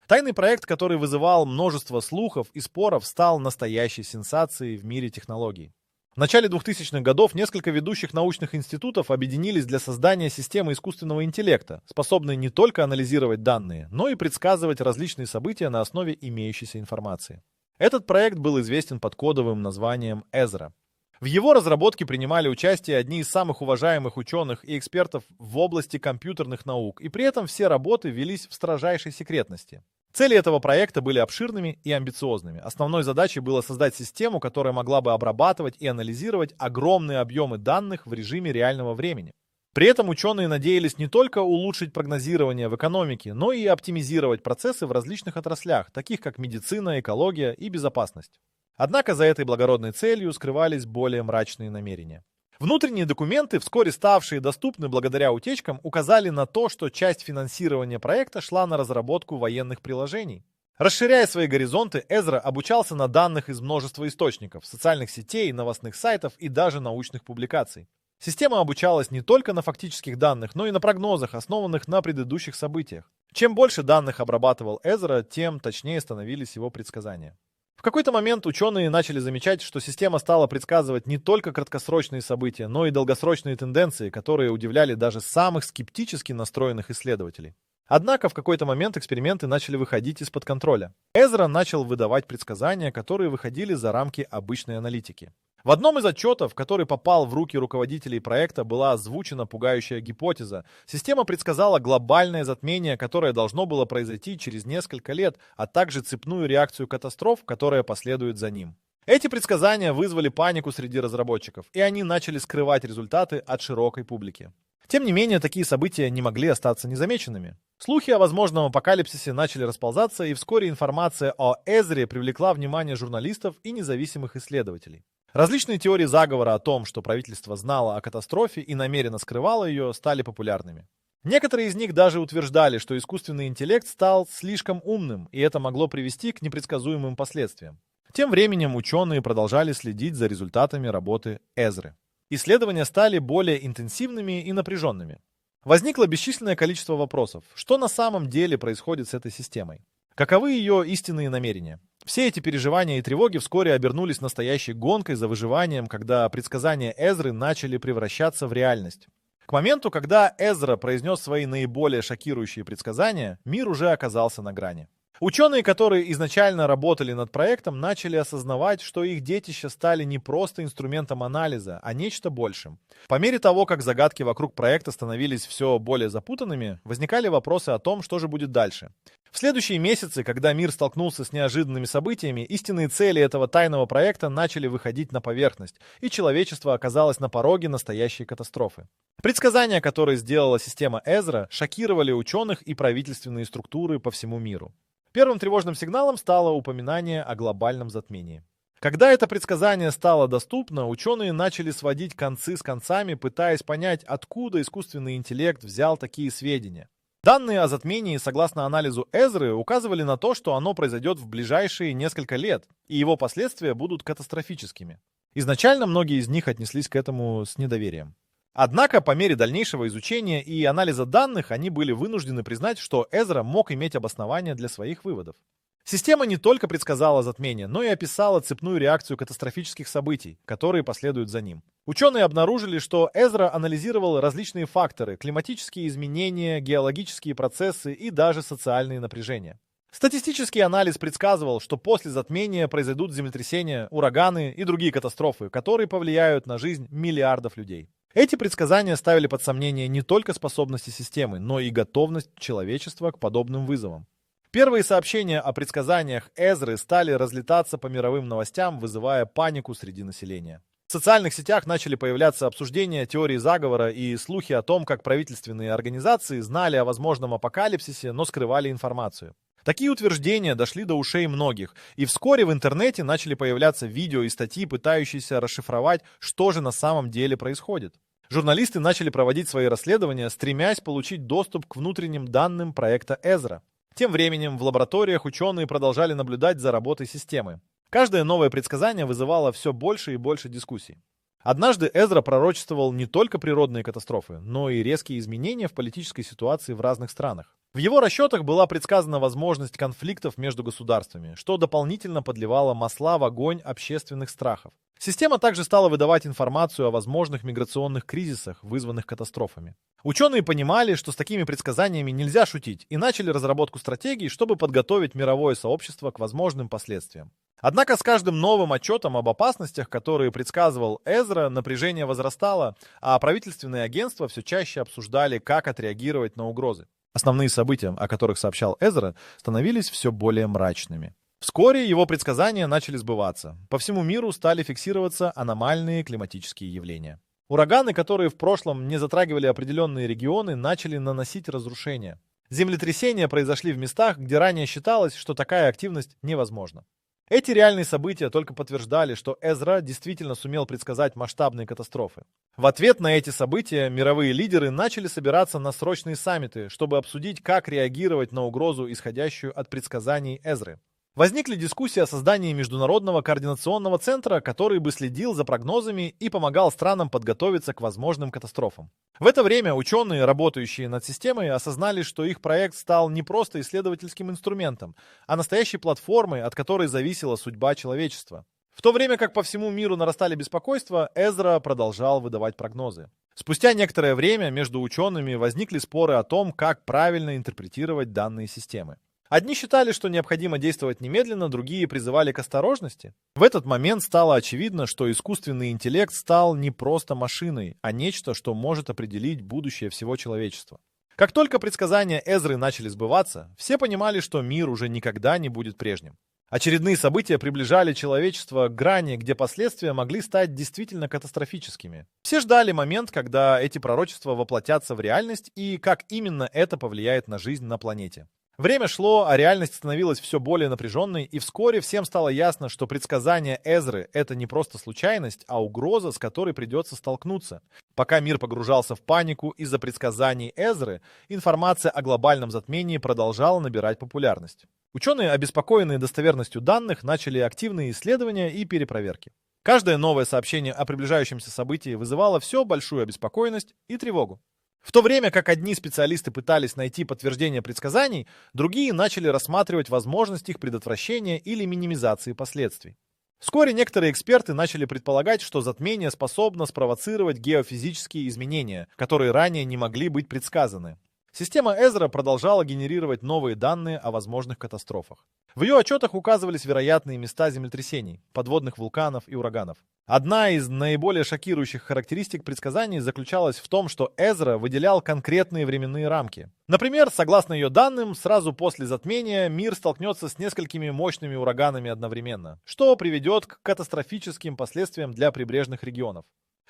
Тайный проект, который вызывал множество слухов и споров, стал настоящей сенсацией в мире технологий. В начале 2000-х годов несколько ведущих научных институтов объединились для создания системы искусственного интеллекта, способной не только анализировать данные, но и предсказывать различные события на основе имеющейся информации. Этот проект был известен под кодовым названием Эзра. В его разработке принимали участие одни из самых уважаемых ученых и экспертов в области компьютерных наук, и при этом все работы велись в строжайшей секретности. Цели этого проекта были обширными и амбициозными. Основной задачей было создать систему, которая могла бы обрабатывать и анализировать огромные объемы данных в режиме реального времени. При этом ученые надеялись не только улучшить прогнозирование в экономике, но и оптимизировать процессы в различных отраслях, таких как медицина, экология и безопасность. Однако за этой благородной целью скрывались более мрачные намерения. Внутренние документы, вскоре ставшие доступны благодаря утечкам, указали на то, что часть финансирования проекта шла на разработку военных приложений. Расширяя свои горизонты, Эзра обучался на данных из множества источников, социальных сетей, новостных сайтов и даже научных публикаций. Система обучалась не только на фактических данных, но и на прогнозах, основанных на предыдущих событиях. Чем больше данных обрабатывал Эзра, тем точнее становились его предсказания. В какой-то момент ученые начали замечать, что система стала предсказывать не только краткосрочные события, но и долгосрочные тенденции, которые удивляли даже самых скептически настроенных исследователей. Однако в какой-то момент эксперименты начали выходить из-под контроля. Эзра начал выдавать предсказания, которые выходили за рамки обычной аналитики. В одном из отчетов, который попал в руки руководителей проекта, была озвучена пугающая гипотеза. Система предсказала глобальное затмение, которое должно было произойти через несколько лет, а также цепную реакцию катастроф, которая последует за ним. Эти предсказания вызвали панику среди разработчиков, и они начали скрывать результаты от широкой публики. Тем не менее, такие события не могли остаться незамеченными. Слухи о возможном апокалипсисе начали расползаться, и вскоре информация о Эзре привлекла внимание журналистов и независимых исследователей. Различные теории заговора о том, что правительство знало о катастрофе и намеренно скрывало ее, стали популярными. Некоторые из них даже утверждали, что искусственный интеллект стал слишком умным, и это могло привести к непредсказуемым последствиям. Тем временем ученые продолжали следить за результатами работы Эзры. Исследования стали более интенсивными и напряженными. Возникло бесчисленное количество вопросов. Что на самом деле происходит с этой системой? Каковы ее истинные намерения? Все эти переживания и тревоги вскоре обернулись настоящей гонкой за выживанием, когда предсказания Эзры начали превращаться в реальность. К моменту, когда Эзра произнес свои наиболее шокирующие предсказания, мир уже оказался на грани. Ученые, которые изначально работали над проектом, начали осознавать, что их детища стали не просто инструментом анализа, а нечто большим. По мере того, как загадки вокруг проекта становились все более запутанными, возникали вопросы о том, что же будет дальше. В следующие месяцы, когда мир столкнулся с неожиданными событиями, истинные цели этого тайного проекта начали выходить на поверхность, и человечество оказалось на пороге настоящей катастрофы. Предсказания, которые сделала система Эзра, шокировали ученых и правительственные структуры по всему миру. Первым тревожным сигналом стало упоминание о глобальном затмении. Когда это предсказание стало доступно, ученые начали сводить концы с концами, пытаясь понять, откуда искусственный интеллект взял такие сведения. Данные о затмении, согласно анализу Эзры, указывали на то, что оно произойдет в ближайшие несколько лет, и его последствия будут катастрофическими. Изначально многие из них отнеслись к этому с недоверием. Однако, по мере дальнейшего изучения и анализа данных, они были вынуждены признать, что Эзра мог иметь обоснование для своих выводов. Система не только предсказала затмение, но и описала цепную реакцию катастрофических событий, которые последуют за ним. Ученые обнаружили, что Эзра анализировал различные факторы: климатические изменения, геологические процессы и даже социальные напряжения. Статистический анализ предсказывал, что после затмения произойдут землетрясения, ураганы и другие катастрофы, которые повлияют на жизнь миллиардов людей. Эти предсказания ставили под сомнение не только способности системы, но и готовность человечества к подобным вызовам. Первые сообщения о предсказаниях Эзры стали разлетаться по мировым новостям, вызывая панику среди населения. В социальных сетях начали появляться обсуждения теории заговора и слухи о том, как правительственные организации знали о возможном апокалипсисе, но скрывали информацию. Такие утверждения дошли до ушей многих, и вскоре в интернете начали появляться видео и статьи, пытающиеся расшифровать, что же на самом деле происходит. Журналисты начали проводить свои расследования, стремясь получить доступ к внутренним данным проекта Эзра. Тем временем в лабораториях ученые продолжали наблюдать за работой системы. Каждое новое предсказание вызывало все больше и больше дискуссий. Однажды Эзра пророчествовал не только природные катастрофы, но и резкие изменения в политической ситуации в разных странах. В его расчетах была предсказана возможность конфликтов между государствами, что дополнительно подливало масла в огонь общественных страхов. Система также стала выдавать информацию о возможных миграционных кризисах, вызванных катастрофами. Ученые понимали, что с такими предсказаниями нельзя шутить, и начали разработку стратегий, чтобы подготовить мировое сообщество к возможным последствиям. Однако с каждым новым отчетом об опасностях, которые предсказывал Эзра, напряжение возрастало, а правительственные агентства все чаще обсуждали, как отреагировать на угрозы. Основные события, о которых сообщал Эзра, становились все более мрачными. Вскоре его предсказания начали сбываться. По всему миру стали фиксироваться аномальные климатические явления. Ураганы, которые в прошлом не затрагивали определенные регионы, начали наносить разрушения. Землетрясения произошли в местах, где ранее считалось, что такая активность невозможна. Эти реальные события только подтверждали, что Эзра действительно сумел предсказать масштабные катастрофы. В ответ на эти события мировые лидеры начали собираться на срочные саммиты, чтобы обсудить, как реагировать на угрозу, исходящую от предсказаний Эзры. Возникли дискуссии о создании Международного координационного центра, который бы следил за прогнозами и помогал странам подготовиться к возможным катастрофам. В это время ученые, работающие над системой, осознали, что их проект стал не просто исследовательским инструментом, а настоящей платформой, от которой зависела судьба человечества. В то время как по всему миру нарастали беспокойства, Эзра продолжал выдавать прогнозы. Спустя некоторое время между учеными возникли споры о том, как правильно интерпретировать данные системы. Одни считали, что необходимо действовать немедленно, другие призывали к осторожности. В этот момент стало очевидно, что искусственный интеллект стал не просто машиной, а нечто, что может определить будущее всего человечества. Как только предсказания Эзры начали сбываться, все понимали, что мир уже никогда не будет прежним. Очередные события приближали человечество к грани, где последствия могли стать действительно катастрофическими. Все ждали момент, когда эти пророчества воплотятся в реальность и как именно это повлияет на жизнь на планете. Время шло, а реальность становилась все более напряженной, и вскоре всем стало ясно, что предсказания Эзры — это не просто случайность, а угроза, с которой придется столкнуться. Пока мир погружался в панику из-за предсказаний Эзры, информация о глобальном затмении продолжала набирать популярность. Ученые, обеспокоенные достоверностью данных, начали активные исследования и перепроверки. Каждое новое сообщение о приближающемся событии вызывало все большую обеспокоенность и тревогу. В то время как одни специалисты пытались найти подтверждение предсказаний, другие начали рассматривать возможность их предотвращения или минимизации последствий. Вскоре некоторые эксперты начали предполагать, что затмение способно спровоцировать геофизические изменения, которые ранее не могли быть предсказаны. Система Эзра продолжала генерировать новые данные о возможных катастрофах. В ее отчетах указывались вероятные места землетрясений, подводных вулканов и ураганов. Одна из наиболее шокирующих характеристик предсказаний заключалась в том, что Эзра выделял конкретные временные рамки. Например, согласно ее данным, сразу после затмения мир столкнется с несколькими мощными ураганами одновременно, что приведет к катастрофическим последствиям для прибрежных регионов.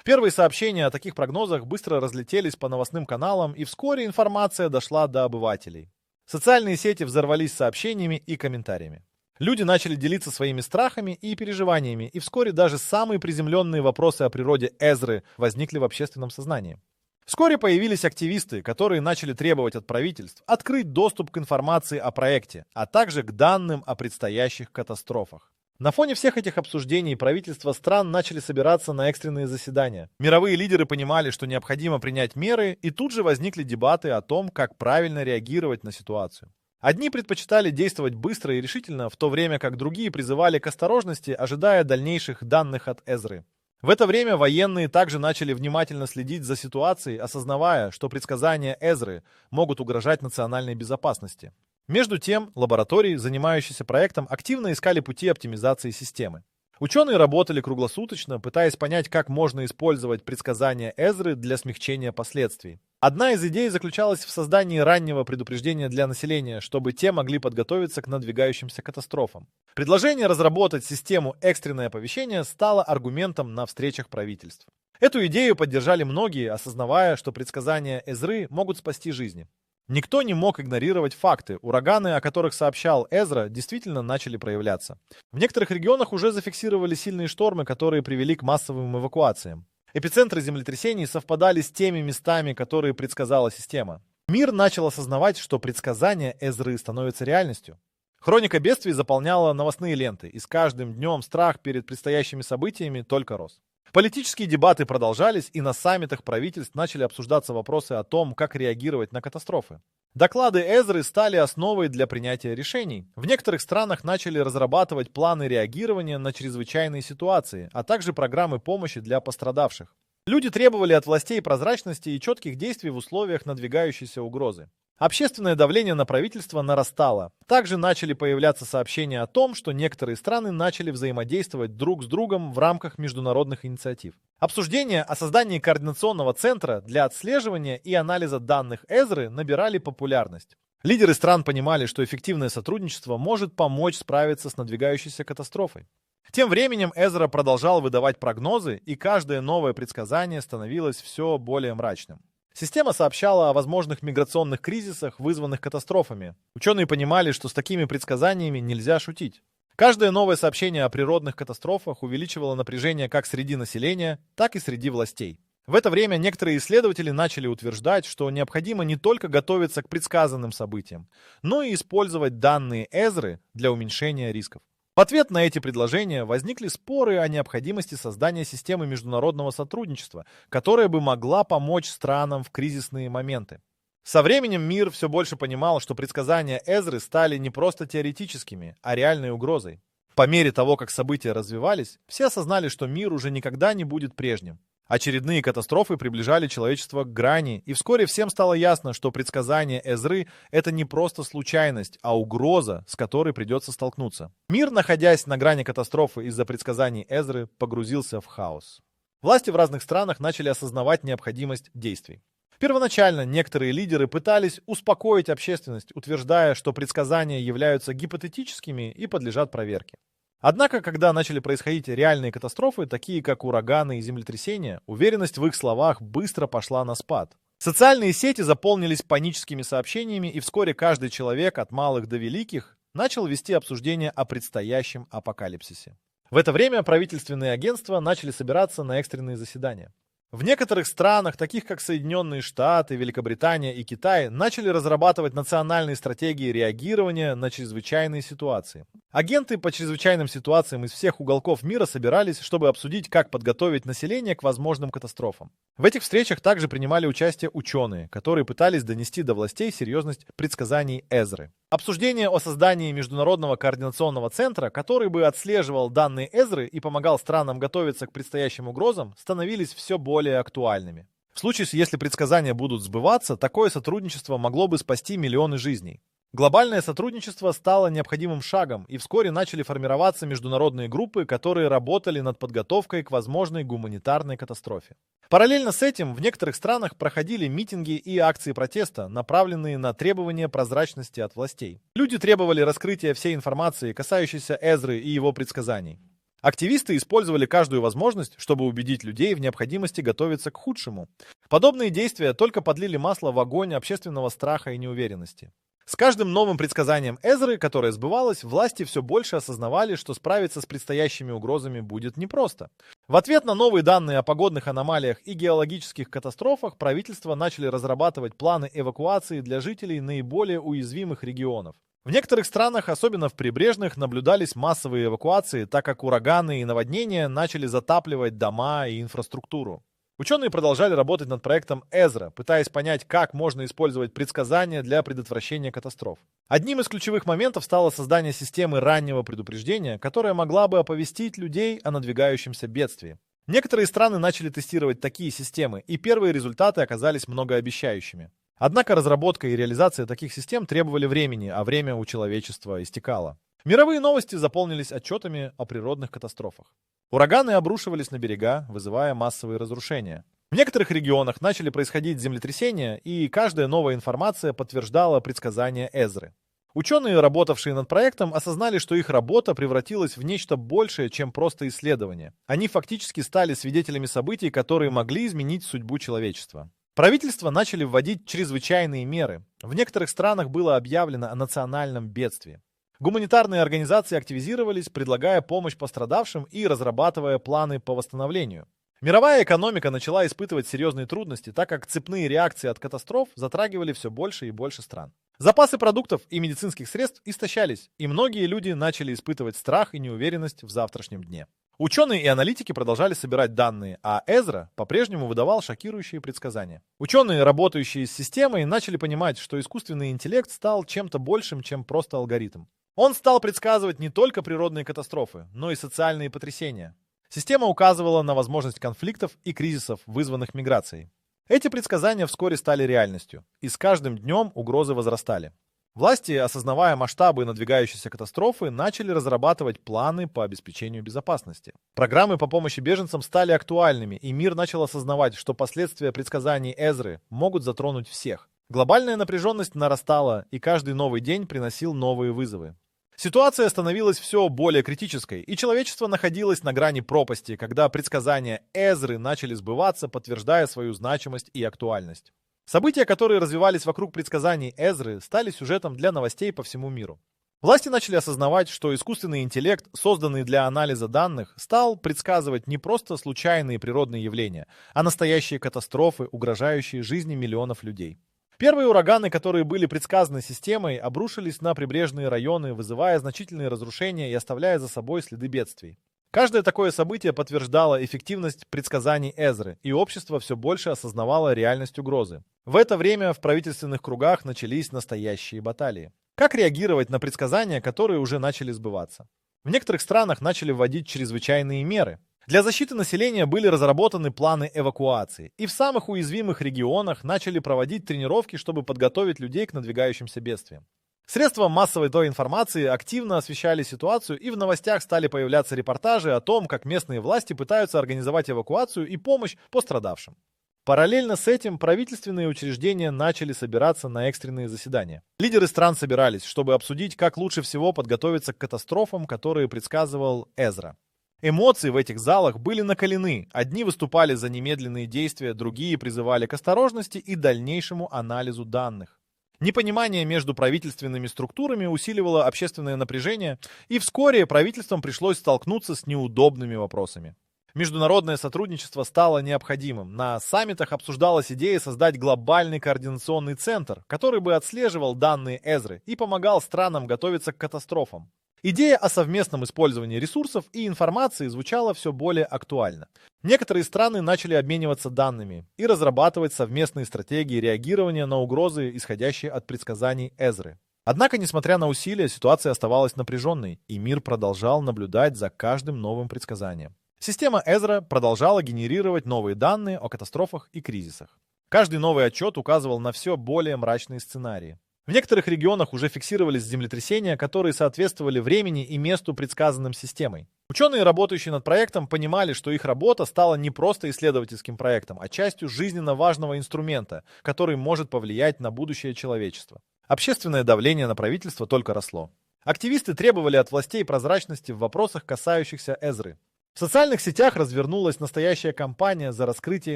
Первые сообщения о таких прогнозах быстро разлетелись по новостным каналам, и вскоре информация дошла до обывателей. Социальные сети взорвались сообщениями и комментариями. Люди начали делиться своими страхами и переживаниями, и вскоре даже самые приземленные вопросы о природе Эзры возникли в общественном сознании. Вскоре появились активисты, которые начали требовать от правительств открыть доступ к информации о проекте, а также к данным о предстоящих катастрофах. На фоне всех этих обсуждений правительства стран начали собираться на экстренные заседания. Мировые лидеры понимали, что необходимо принять меры, и тут же возникли дебаты о том, как правильно реагировать на ситуацию. Одни предпочитали действовать быстро и решительно, в то время как другие призывали к осторожности, ожидая дальнейших данных от Эзры. В это время военные также начали внимательно следить за ситуацией, осознавая, что предсказания Эзры могут угрожать национальной безопасности. Между тем, лаборатории, занимающиеся проектом, активно искали пути оптимизации системы. Ученые работали круглосуточно, пытаясь понять, как можно использовать предсказания Эзры для смягчения последствий. Одна из идей заключалась в создании раннего предупреждения для населения, чтобы те могли подготовиться к надвигающимся катастрофам. Предложение разработать систему экстренное оповещение стало аргументом на встречах правительств. Эту идею поддержали многие, осознавая, что предсказания Эзры могут спасти жизни. Никто не мог игнорировать факты. Ураганы, о которых сообщал Эзра, действительно начали проявляться. В некоторых регионах уже зафиксировали сильные штормы, которые привели к массовым эвакуациям. Эпицентры землетрясений совпадали с теми местами, которые предсказала система. Мир начал осознавать, что предсказания Эзры становятся реальностью. Хроника бедствий заполняла новостные ленты, и с каждым днем страх перед предстоящими событиями только рос. Политические дебаты продолжались, и на саммитах правительств начали обсуждаться вопросы о том, как реагировать на катастрофы. Доклады Эзры стали основой для принятия решений. В некоторых странах начали разрабатывать планы реагирования на чрезвычайные ситуации, а также программы помощи для пострадавших. Люди требовали от властей прозрачности и четких действий в условиях надвигающейся угрозы. Общественное давление на правительство нарастало. Также начали появляться сообщения о том, что некоторые страны начали взаимодействовать друг с другом в рамках международных инициатив. Обсуждения о создании координационного центра для отслеживания и анализа данных Эзры набирали популярность. Лидеры стран понимали, что эффективное сотрудничество может помочь справиться с надвигающейся катастрофой. Тем временем Эзра продолжал выдавать прогнозы, и каждое новое предсказание становилось все более мрачным. Система сообщала о возможных миграционных кризисах, вызванных катастрофами. Ученые понимали, что с такими предсказаниями нельзя шутить. Каждое новое сообщение о природных катастрофах увеличивало напряжение как среди населения, так и среди властей. В это время некоторые исследователи начали утверждать, что необходимо не только готовиться к предсказанным событиям, но и использовать данные Эзры для уменьшения рисков. В ответ на эти предложения возникли споры о необходимости создания системы международного сотрудничества, которая бы могла помочь странам в кризисные моменты. Со временем мир все больше понимал, что предсказания Эзры стали не просто теоретическими, а реальной угрозой. По мере того, как события развивались, все осознали, что мир уже никогда не будет прежним. Очередные катастрофы приближали человечество к грани, и вскоре всем стало ясно, что предсказание Эзры – это не просто случайность, а угроза, с которой придется столкнуться. Мир, находясь на грани катастрофы из-за предсказаний Эзры, погрузился в хаос. Власти в разных странах начали осознавать необходимость действий. Первоначально некоторые лидеры пытались успокоить общественность, утверждая, что предсказания являются гипотетическими и подлежат проверке. Однако, когда начали происходить реальные катастрофы, такие как ураганы и землетрясения, уверенность в их словах быстро пошла на спад. Социальные сети заполнились паническими сообщениями, и вскоре каждый человек, от малых до великих, начал вести обсуждение о предстоящем апокалипсисе. В это время правительственные агентства начали собираться на экстренные заседания. В некоторых странах, таких как Соединенные Штаты, Великобритания и Китай, начали разрабатывать национальные стратегии реагирования на чрезвычайные ситуации. Агенты по чрезвычайным ситуациям из всех уголков мира собирались, чтобы обсудить, как подготовить население к возможным катастрофам. В этих встречах также принимали участие ученые, которые пытались донести до властей серьезность предсказаний Эзры. Обсуждение о создании Международного координационного центра, который бы отслеживал данные Эзры и помогал странам готовиться к предстоящим угрозам, становились все более актуальными. В случае, если предсказания будут сбываться, такое сотрудничество могло бы спасти миллионы жизней. Глобальное сотрудничество стало необходимым шагом, и вскоре начали формироваться международные группы, которые работали над подготовкой к возможной гуманитарной катастрофе. Параллельно с этим в некоторых странах проходили митинги и акции протеста, направленные на требование прозрачности от властей. Люди требовали раскрытия всей информации, касающейся Эзры и его предсказаний. Активисты использовали каждую возможность, чтобы убедить людей в необходимости готовиться к худшему. Подобные действия только подлили масло в огонь общественного страха и неуверенности. С каждым новым предсказанием Эзры, которое сбывалось, власти все больше осознавали, что справиться с предстоящими угрозами будет непросто. В ответ на новые данные о погодных аномалиях и геологических катастрофах правительства начали разрабатывать планы эвакуации для жителей наиболее уязвимых регионов. В некоторых странах, особенно в прибрежных, наблюдались массовые эвакуации, так как ураганы и наводнения начали затапливать дома и инфраструктуру. Ученые продолжали работать над проектом Эзра, пытаясь понять, как можно использовать предсказания для предотвращения катастроф. Одним из ключевых моментов стало создание системы раннего предупреждения, которая могла бы оповестить людей о надвигающемся бедствии. Некоторые страны начали тестировать такие системы, и первые результаты оказались многообещающими. Однако разработка и реализация таких систем требовали времени, а время у человечества истекало. Мировые новости заполнились отчетами о природных катастрофах. Ураганы обрушивались на берега, вызывая массовые разрушения. В некоторых регионах начали происходить землетрясения, и каждая новая информация подтверждала предсказания Эзры. Ученые, работавшие над проектом, осознали, что их работа превратилась в нечто большее, чем просто исследование. Они фактически стали свидетелями событий, которые могли изменить судьбу человечества. Правительства начали вводить чрезвычайные меры. В некоторых странах было объявлено о национальном бедствии. Гуманитарные организации активизировались, предлагая помощь пострадавшим и разрабатывая планы по восстановлению. Мировая экономика начала испытывать серьезные трудности, так как цепные реакции от катастроф затрагивали все больше и больше стран. Запасы продуктов и медицинских средств истощались, и многие люди начали испытывать страх и неуверенность в завтрашнем дне. Ученые и аналитики продолжали собирать данные, а Эзра по-прежнему выдавал шокирующие предсказания. Ученые, работающие с системой, начали понимать, что искусственный интеллект стал чем-то большим, чем просто алгоритм. Он стал предсказывать не только природные катастрофы, но и социальные потрясения. Система указывала на возможность конфликтов и кризисов, вызванных миграцией. Эти предсказания вскоре стали реальностью, и с каждым днем угрозы возрастали. Власти, осознавая масштабы надвигающейся катастрофы, начали разрабатывать планы по обеспечению безопасности. Программы по помощи беженцам стали актуальными, и мир начал осознавать, что последствия предсказаний Эзры могут затронуть всех. Глобальная напряженность нарастала, и каждый новый день приносил новые вызовы. Ситуация становилась все более критической, и человечество находилось на грани пропасти, когда предсказания Эзры начали сбываться, подтверждая свою значимость и актуальность. События, которые развивались вокруг предсказаний Эзры, стали сюжетом для новостей по всему миру. Власти начали осознавать, что искусственный интеллект, созданный для анализа данных, стал предсказывать не просто случайные природные явления, а настоящие катастрофы, угрожающие жизни миллионов людей. Первые ураганы, которые были предсказаны системой, обрушились на прибрежные районы, вызывая значительные разрушения и оставляя за собой следы бедствий. Каждое такое событие подтверждало эффективность предсказаний Эзры, и общество все больше осознавало реальность угрозы. В это время в правительственных кругах начались настоящие баталии. Как реагировать на предсказания, которые уже начали сбываться? В некоторых странах начали вводить чрезвычайные меры. Для защиты населения были разработаны планы эвакуации, и в самых уязвимых регионах начали проводить тренировки, чтобы подготовить людей к надвигающимся бедствиям. Средства массовой информации активно освещали ситуацию, и в новостях стали появляться репортажи о том, как местные власти пытаются организовать эвакуацию и помощь пострадавшим. Параллельно с этим правительственные учреждения начали собираться на экстренные заседания. Лидеры стран собирались, чтобы обсудить, как лучше всего подготовиться к катастрофам, которые предсказывал Эзра. Эмоции в этих залах были накалены. Одни выступали за немедленные действия, другие призывали к осторожности и дальнейшему анализу данных. Непонимание между правительственными структурами усиливало общественное напряжение, и вскоре правительствам пришлось столкнуться с неудобными вопросами. Международное сотрудничество стало необходимым. На саммитах обсуждалась идея создать глобальный координационный центр, который бы отслеживал данные Эзры и помогал странам готовиться к катастрофам. Идея о совместном использовании ресурсов и информации звучала все более актуально. Некоторые страны начали обмениваться данными и разрабатывать совместные стратегии реагирования на угрозы, исходящие от предсказаний Эзры. Однако, несмотря на усилия, ситуация оставалась напряженной, и мир продолжал наблюдать за каждым новым предсказанием. Система Эзра продолжала генерировать новые данные о катастрофах и кризисах. Каждый новый отчет указывал на все более мрачные сценарии. В некоторых регионах уже фиксировались землетрясения, которые соответствовали времени и месту, предсказанным системой. Ученые, работающие над проектом, понимали, что их работа стала не просто исследовательским проектом, а частью жизненно важного инструмента, который может повлиять на будущее человечества. Общественное давление на правительство только росло. Активисты требовали от властей прозрачности в вопросах, касающихся Эзры. В социальных сетях развернулась настоящая кампания за раскрытие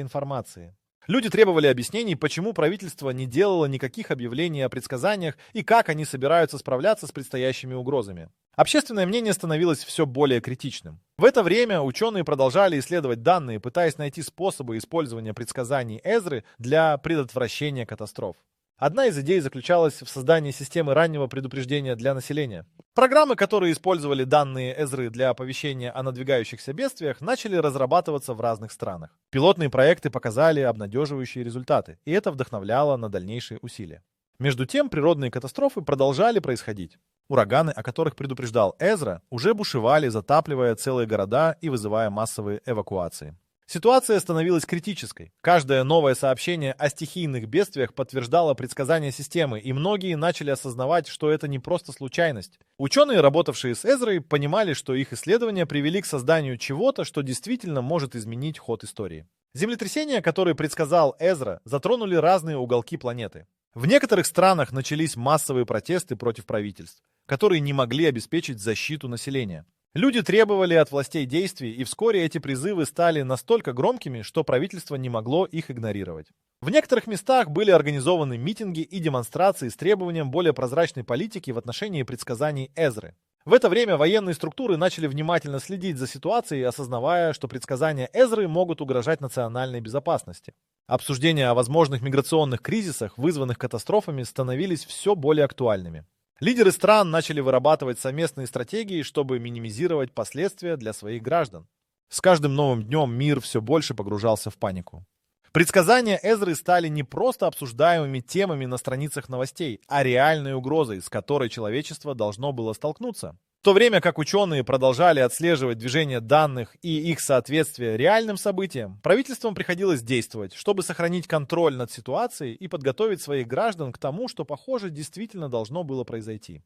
информации. Люди требовали объяснений, почему правительство не делало никаких объявлений о предсказаниях и как они собираются справляться с предстоящими угрозами. Общественное мнение становилось все более критичным. В это время ученые продолжали исследовать данные, пытаясь найти способы использования предсказаний Эзры для предотвращения катастроф. Одна из идей заключалась в создании системы раннего предупреждения для населения. Программы, которые использовали данные Эзры для оповещения о надвигающихся бедствиях, начали разрабатываться в разных странах. Пилотные проекты показали обнадеживающие результаты, и это вдохновляло на дальнейшие усилия. Между тем, природные катастрофы продолжали происходить. Ураганы, о которых предупреждал Эзра, уже бушевали, затапливая целые города и вызывая массовые эвакуации. Ситуация становилась критической. Каждое новое сообщение о стихийных бедствиях подтверждало предсказания системы, и многие начали осознавать, что это не просто случайность. Ученые, работавшие с Эзрой, понимали, что их исследования привели к созданию чего-то, что действительно может изменить ход истории. Землетрясения, которые предсказал Эзра, затронули разные уголки планеты. В некоторых странах начались массовые протесты против правительств, которые не могли обеспечить защиту населения. Люди требовали от властей действий, и вскоре эти призывы стали настолько громкими, что правительство не могло их игнорировать. В некоторых местах были организованы митинги и демонстрации с требованием более прозрачной политики в отношении предсказаний Эзры. В это время военные структуры начали внимательно следить за ситуацией, осознавая, что предсказания Эзры могут угрожать национальной безопасности. Обсуждения о возможных миграционных кризисах, вызванных катастрофами, становились все более актуальными. Лидеры стран начали вырабатывать совместные стратегии, чтобы минимизировать последствия для своих граждан. С каждым новым днем мир все больше погружался в панику. Предсказания Эзры стали не просто обсуждаемыми темами на страницах новостей, а реальной угрозой, с которой человечество должно было столкнуться. В то время как ученые продолжали отслеживать движение данных и их соответствие реальным событиям, правительствам приходилось действовать, чтобы сохранить контроль над ситуацией и подготовить своих граждан к тому, что, похоже, действительно должно было произойти.